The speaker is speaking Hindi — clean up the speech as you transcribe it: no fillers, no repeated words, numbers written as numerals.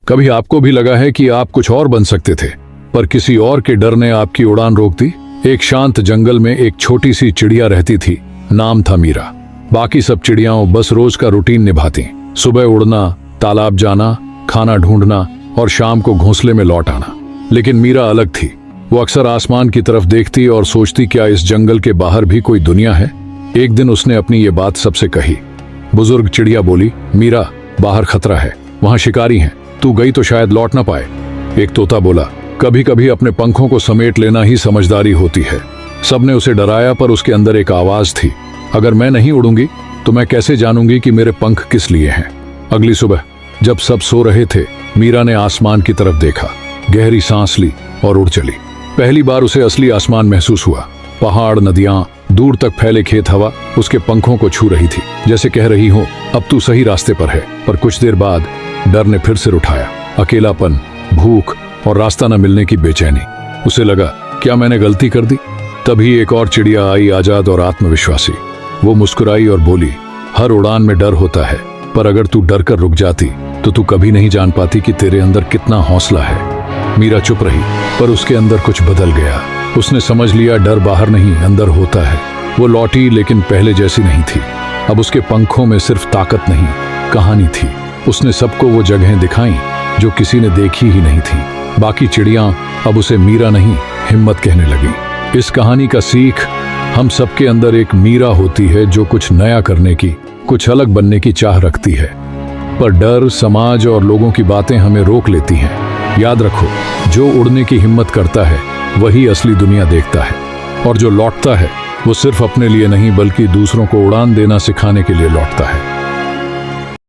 कभी आपको भी लगा है कि आप कुछ और बन सकते थे, पर किसी और के डर ने आपकी उड़ान रोक दी? एक शांत जंगल में एक छोटी सी चिड़िया रहती थी। नाम था मीरा। बाकी सब चिड़ियाओं बस रोज का रूटीन निभाती। सुबह उड़ना, तालाब जाना, खाना ढूंढना और शाम को घोंसले में लौट आना। लेकिन मीरा अलग थी। वो अक्सर आसमान की तरफ देखती और सोचती, क्या इस जंगल के बाहर भी कोई दुनिया है? एक दिन उसने अपनी ये बात सबसे कही। बुजुर्ग चिड़िया बोली, मीरा, बाहर खतरा है, वहां शिकारी हैं, तू गई तो शायद लौट ना पाए। एक तोता बोला, कभी कभी अपने पंखों को समेट लेना ही समझदारी होती है। सबने उसे डराया, पर उसके अंदर एक आवाज थी, अगर मैं नहीं उड़ूंगी तो मैं कैसे जानूंगी कि मेरे पंख किस लिए हैं? अगली सुबह जब सब सो रहे थे, मीरा ने आसमान की तरफ देखा, गहरी सांस ली और उड़ चली। पहली बार उसे असली आसमान महसूस हुआ। पहाड़, नदियां, दूर तक फैले खेत, हवा उसके पंखों को छू रही थी, जैसे कह रही हो, अब तू सही रास्ते पर है। पर कुछ देर बाद डर ने फिर सिर उठाया। अकेलापन, भूख और रास्ता न मिलने की बेचैनी। उसे लगा, क्या मैंने गलती कर दी? तभी एक और चिड़िया आई, आजाद और आत्मविश्वासी। वो मुस्कुराई और बोली, हर उड़ान में डर होता है, पर अगर तू डर कर रुक जाती तो तू कभी नहीं जान पाती कि तेरे अंदर कितना हौसला है। मीरा चुप रही, पर उसके अंदर कुछ बदल गया। उसने समझ लिया, डर बाहर नहीं, अंदर होता है। वो लौटी, लेकिन पहले जैसी नहीं थी। अब उसके पंखों में सिर्फ ताकत नहीं, कहानी थी। उसने सबको वो जगहें दिखाई जो किसी ने देखी ही नहीं थी। बाकी चिड़ियां अब उसे मीरा नहीं, हिम्मत कहने लगी। इस कहानी का सीख, हम सबके अंदर एक मीरा होती है जो कुछ नया करने की, कुछ अलग बनने की चाह रखती है। पर डर, समाज और लोगों की बातें हमें रोक लेती हैं। याद रखो, जो उड़ने की हिम्मत करता है वही असली दुनिया देखता है, और जो लौटता है वो सिर्फ अपने लिए नहीं बल्कि दूसरों को उड़ान देना सिखाने के लिए लौटता है।